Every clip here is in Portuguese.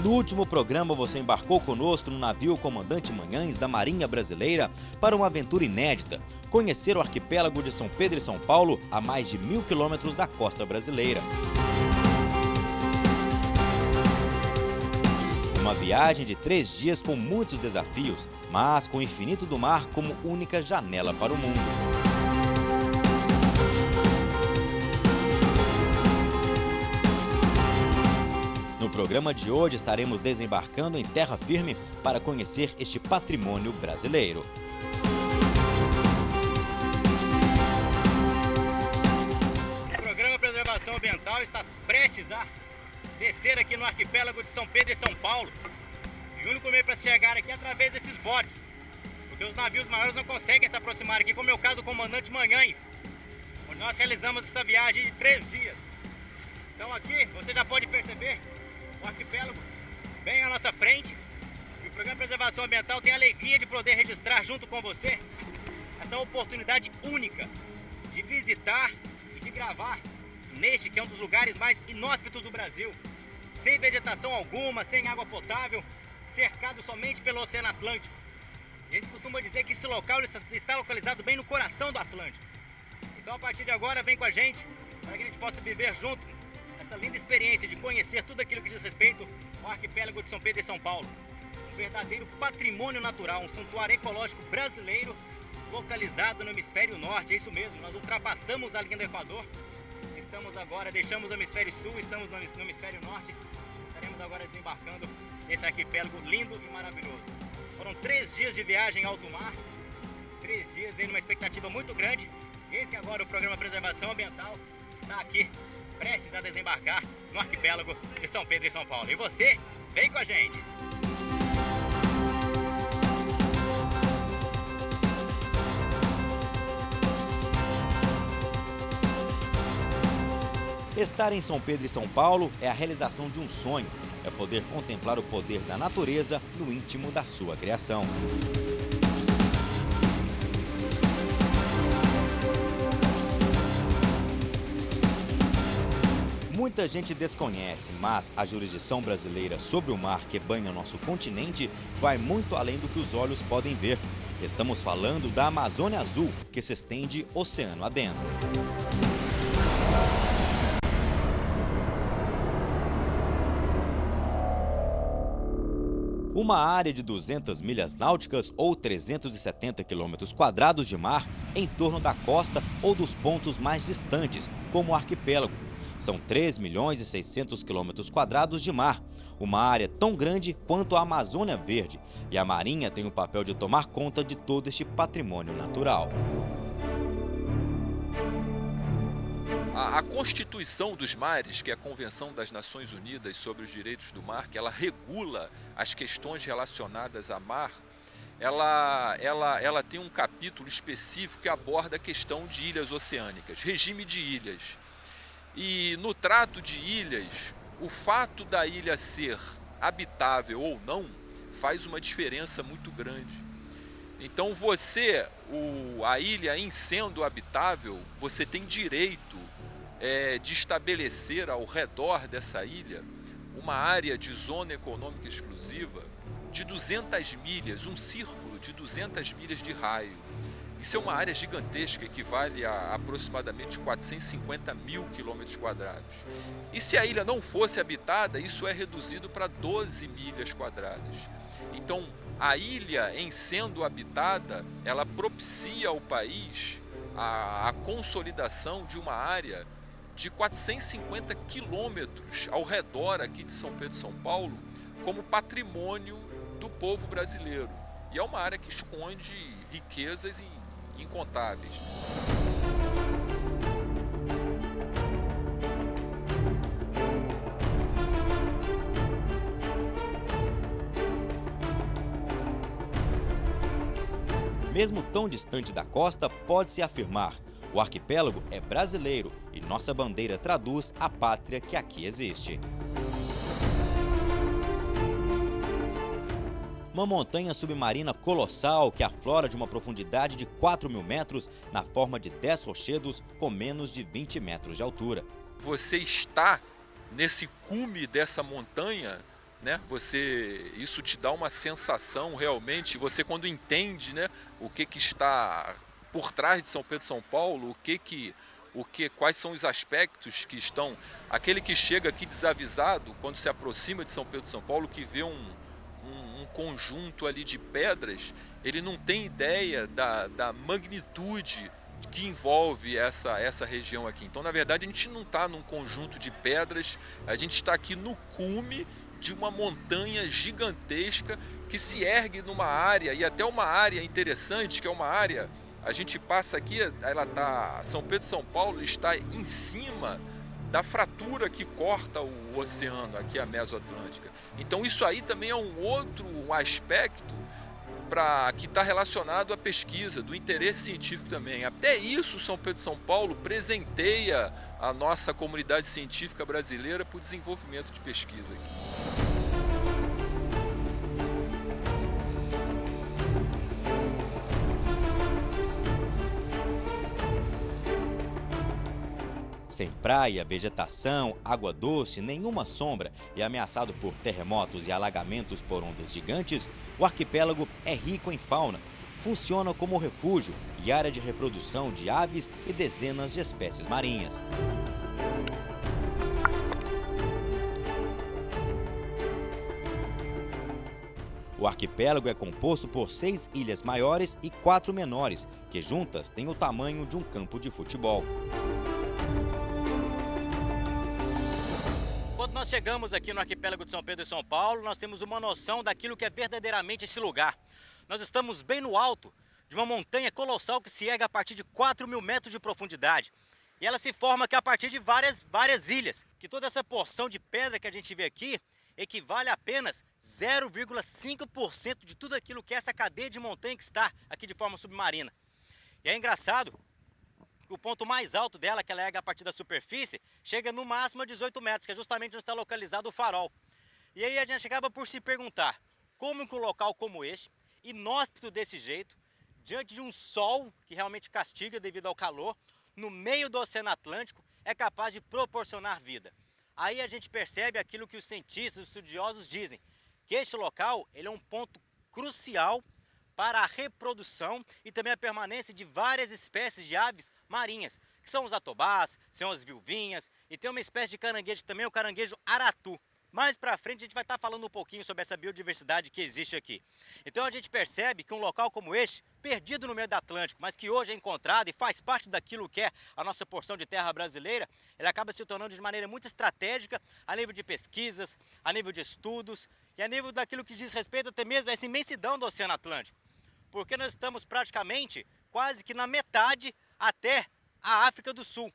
No último programa, você embarcou conosco no navio Comandante Manhães da Marinha Brasileira para uma aventura inédita, conhecer o arquipélago de São Pedro e São Paulo a mais de 1.000 quilômetros da costa brasileira. Uma viagem de 3 dias com muitos desafios, mas com o infinito do mar como única janela para o mundo. No programa de hoje estaremos desembarcando em terra firme para conhecer este patrimônio brasileiro. O programa Preservação Ambiental está prestes a descer aqui no arquipélago de São Pedro e São Paulo. E o único meio para chegar aqui é através desses botes, porque os navios maiores não conseguem se aproximar aqui, como é o caso do Comandante Manhães, onde nós realizamos essa viagem de 3 dias. Então aqui você já pode perceber o arquipélago bem à nossa frente. E o programa Preservação Ambiental tem a alegria de poder registrar junto com você essa oportunidade única de visitar e de gravar neste que é um dos lugares mais inóspitos do Brasil, sem vegetação alguma, sem água potável, cercado somente pelo Oceano Atlântico. A gente costuma dizer que esse local está localizado bem no coração do Atlântico. Então a partir de agora vem com a gente para que a gente possa viver junto essa linda experiência de conhecer tudo aquilo que diz respeito ao arquipélago de São Pedro e São Paulo. Um verdadeiro patrimônio natural, um santuário ecológico brasileiro localizado no hemisfério norte. É isso mesmo, nós ultrapassamos a linha do Equador. Deixamos o hemisfério sul, estamos no hemisfério norte. Estaremos agora desembarcando nesse arquipélago lindo e maravilhoso. Foram 3 dias de viagem em alto mar, 3 dias aí numa expectativa muito grande. E eis que agora o programa Preservação Ambiental está aqui, prestes a desembarcar no arquipélago de São Pedro e São Paulo. E você, vem com a gente! Estar em São Pedro e São Paulo é a realização de um sonho, é poder contemplar o poder da natureza no íntimo da sua criação. Muita gente desconhece, mas a jurisdição brasileira sobre o mar que banha nosso continente vai muito além do que os olhos podem ver. Estamos falando da Amazônia Azul, que se estende oceano adentro. Uma área de 200 milhas náuticas ou 370 quilômetros quadrados de mar em torno da costa ou dos pontos mais distantes, como o arquipélago. São 3.600.000 quilômetros quadrados de mar, uma área tão grande quanto a Amazônia Verde, e a Marinha tem o papel de tomar conta de todo este patrimônio natural. A Constituição dos Mares, que é a Convenção das Nações Unidas sobre os Direitos do Mar, que ela regula as questões relacionadas a mar, ela tem um capítulo específico que aborda a questão de ilhas oceânicas, regime de ilhas. E no trato de ilhas, o fato da ilha ser habitável ou não faz uma diferença muito grande. Então a ilha em sendo habitável, você tem direito de estabelecer ao redor dessa ilha uma área de zona econômica exclusiva de 200 milhas, um círculo de 200 milhas de raio. Isso é uma área gigantesca, equivale a aproximadamente 450.000 quilômetros quadrados. E se a ilha não fosse habitada, isso é reduzido para 12 milhas quadradas. Então, a ilha, em sendo habitada, ela propicia ao país a consolidação de uma área de 450 quilômetros ao redor aqui de São Pedro e São Paulo, como patrimônio do povo brasileiro. E é uma área que esconde riquezas incontáveis. Mesmo tão distante da costa, pode-se afirmar: o arquipélago é brasileiro e nossa bandeira traduz a pátria que aqui existe. Uma montanha submarina colossal que aflora de uma profundidade de 4.000 metros na forma de 10 rochedos com menos de 20 metros de altura. Você está nesse cume dessa montanha né? Isso te dá uma sensação realmente, você quando entende, né, o que está por trás de São Pedro e São Paulo, quais são os aspectos que estão, aquele que chega aqui desavisado, quando se aproxima de São Pedro e São Paulo, que vê um conjunto ali de pedras, ele não tem ideia da magnitude que envolve essa região aqui. Então, na verdade, a gente não está num conjunto de pedras, a gente está aqui no cume de uma montanha gigantesca que se ergue numa área, e até uma área interessante, que é uma área, a gente passa aqui, São Pedro e São Paulo está em cima da fratura que corta o oceano, aqui a Mesoatlântica. Então isso aí também é um outro aspecto que está relacionado à pesquisa, do interesse científico também. Até isso São Pedro e São Paulo presenteia a nossa comunidade científica brasileira para o desenvolvimento de pesquisa aqui. Sem praia, vegetação, água doce, nenhuma sombra e ameaçado por terremotos e alagamentos por ondas gigantes, o arquipélago é rico em fauna. Funciona como refúgio e área de reprodução de aves e dezenas de espécies marinhas. O arquipélago é composto por 6 ilhas maiores e 4 menores, que juntas têm o tamanho de um campo de futebol. Quando nós chegamos aqui no arquipélago de São Pedro e São Paulo, nós temos uma noção daquilo que é verdadeiramente esse lugar. Nós estamos bem no alto de uma montanha colossal que se ergue a partir de 4.000 metros de profundidade. E ela se forma aqui a partir de várias ilhas, que toda essa porção de pedra que a gente vê aqui equivale a apenas 0,5% de tudo aquilo que é essa cadeia de montanha que está aqui de forma submarina. E é engraçado que o ponto mais alto dela, que ela ergue a partir da superfície, chega no máximo a 18 metros, que é justamente onde está localizado o farol. E aí a gente acaba por se perguntar, como que um local como este, inóspito desse jeito, diante de um sol que realmente castiga devido ao calor, no meio do Oceano Atlântico, é capaz de proporcionar vida. Aí a gente percebe aquilo que os cientistas, os estudiosos dizem, que este local ele é um ponto crucial para a reprodução e também a permanência de várias espécies de aves marinhas, que são os atobás, são as viuvinhas, e tem uma espécie de caranguejo também, o caranguejo aratu. Mais para frente a gente vai estar falando um pouquinho sobre essa biodiversidade que existe aqui. Então a gente percebe que um local como este, perdido no meio do Atlântico, mas que hoje é encontrado e faz parte daquilo que é a nossa porção de terra brasileira, ele acaba se tornando de maneira muito estratégica a nível de pesquisas, a nível de estudos e a nível daquilo que diz respeito até mesmo a essa imensidão do Oceano Atlântico. Porque nós estamos praticamente quase que na metade até a África do Sul.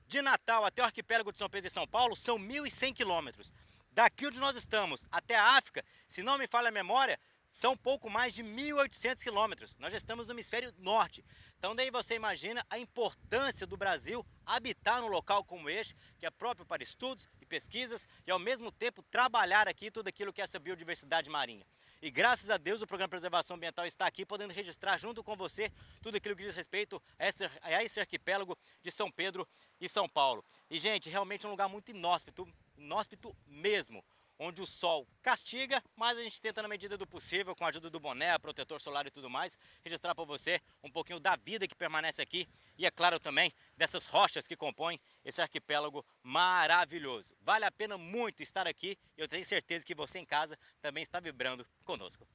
De Natal até o arquipélago de São Pedro e São Paulo são 1.100 quilômetros. Daqui onde nós estamos até a África, se não me falha a memória, são pouco mais de 1.800 quilômetros. Nós já estamos no hemisfério norte. Então daí você imagina a importância do Brasil habitar num local como este, que é próprio para estudos e pesquisas, e ao mesmo tempo trabalhar aqui tudo aquilo que é essa biodiversidade marinha. E graças a Deus o Programa de Preservação Ambiental está aqui, podendo registrar junto com você tudo aquilo que diz respeito a esse arquipélago de São Pedro e São Paulo. E gente, realmente é um lugar muito inóspito mesmo, onde o sol castiga, mas a gente tenta na medida do possível, com a ajuda do boné, protetor solar e tudo mais, registrar para você um pouquinho da vida que permanece aqui e, é claro, também dessas rochas que compõem esse arquipélago maravilhoso. Vale a pena muito estar aqui e eu tenho certeza que você em casa também está vibrando conosco.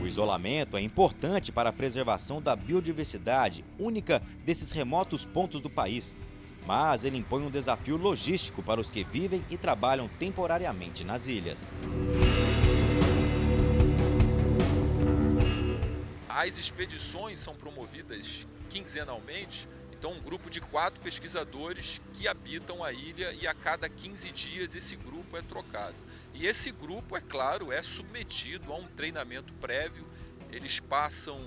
O isolamento é importante para a preservação da biodiversidade única desses remotos pontos do país, mas ele impõe um desafio logístico para os que vivem e trabalham temporariamente nas ilhas. As expedições são promovidas quinzenalmente, então um grupo de 4 pesquisadores que habitam a ilha e a cada 15 dias esse grupo é trocado. E esse grupo, é claro, é submetido a um treinamento prévio. Eles passam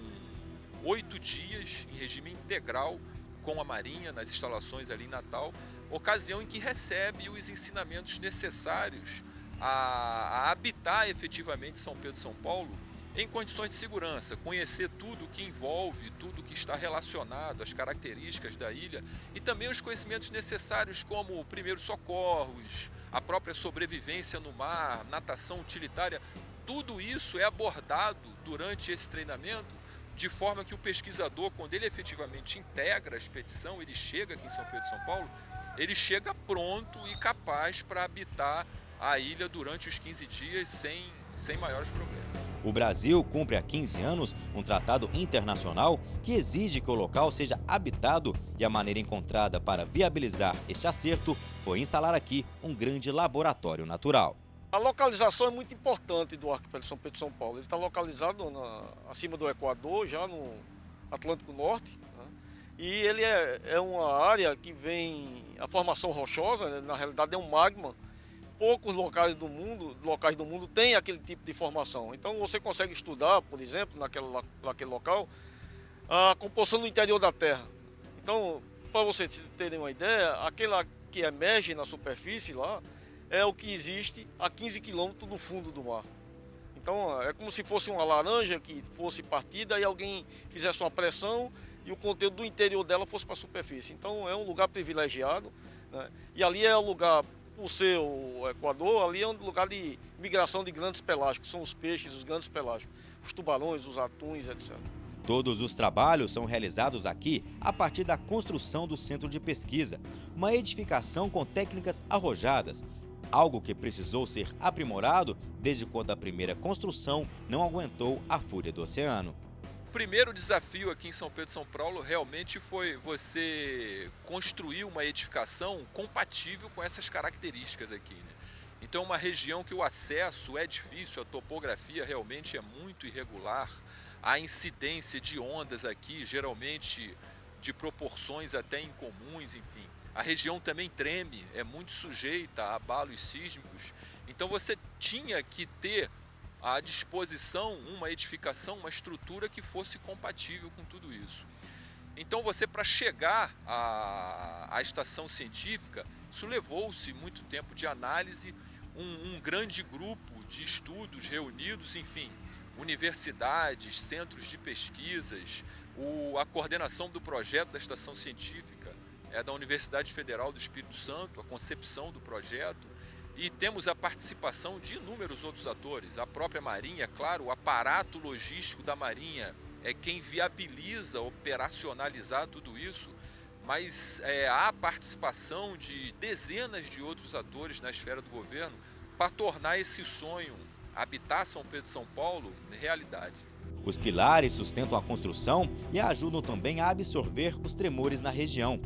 8 dias em regime integral com a Marinha, nas instalações ali em Natal, ocasião em que recebe os ensinamentos necessários a habitar efetivamente São Pedro e São Paulo em condições de segurança, conhecer tudo que envolve, tudo que está relacionado às características da ilha e também os conhecimentos necessários como primeiros socorros, a própria sobrevivência no mar, natação utilitária. Tudo isso é abordado durante esse treinamento, de forma que o pesquisador, quando ele efetivamente integra a expedição, ele chega aqui em São Pedro e São Paulo, ele chega pronto e capaz para habitar a ilha durante os 15 dias sem maiores problemas. O Brasil cumpre há 15 anos um tratado internacional que exige que o local seja habitado, e a maneira encontrada para viabilizar este acerto foi instalar aqui um grande laboratório natural. A localização é muito importante do arquipélago de São Pedro e São Paulo. Ele está localizado acima do Equador, já no Atlântico Norte, né? E ele é uma área que vem, a formação rochosa, né? Na realidade é um magma. Poucos locais do mundo têm aquele tipo de formação. Então você consegue estudar, por exemplo, naquele local, a composição do interior da Terra. Então, para vocês terem uma ideia, aquele que emerge na superfície lá é o que existe a 15 quilômetros do fundo do mar. Então é como se fosse uma laranja que fosse partida e alguém fizesse uma pressão e o conteúdo do interior dela fosse para a superfície. Então é um lugar privilegiado, né? E ali é o lugar, por ser o Equador, ali é um lugar de migração de grandes pelágicos, são os peixes, os grandes pelágicos, os tubarões, os atuns, etc. Todos os trabalhos são realizados aqui a partir da construção do centro de pesquisa, uma edificação com técnicas arrojadas, algo que precisou ser aprimorado desde quando a primeira construção não aguentou a fúria do oceano. O primeiro desafio aqui em São Pedro e São Paulo realmente foi você construir uma edificação compatível com essas características aqui, né? Então, uma região que o acesso é difícil, a topografia realmente é muito irregular, a incidência de ondas aqui, geralmente de proporções até incomuns, enfim. A região também treme, é muito sujeita a abalos sísmicos, então você tinha que ter à disposição uma edificação, uma estrutura que fosse compatível com tudo isso. Então você, para chegar à estação científica, isso levou-se muito tempo de análise, um grande grupo de estudos reunidos, enfim, universidades, centros de pesquisas, a coordenação do projeto da estação científica é da Universidade Federal do Espírito Santo, a concepção do projeto, e temos a participação de inúmeros outros atores, a própria Marinha, claro, o aparato logístico da Marinha é quem viabiliza operacionalizar tudo isso, mas há a participação de dezenas de outros atores na esfera do governo para tornar esse sonho, habitar São Pedro e São Paulo, realidade. Os pilares sustentam a construção e a ajudam também a absorver os tremores na região.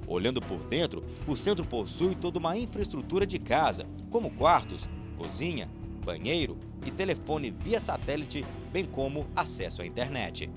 Olhando por dentro, o centro possui toda uma infraestrutura de casa, como quartos, cozinha, banheiro e telefone via satélite, bem como acesso à internet.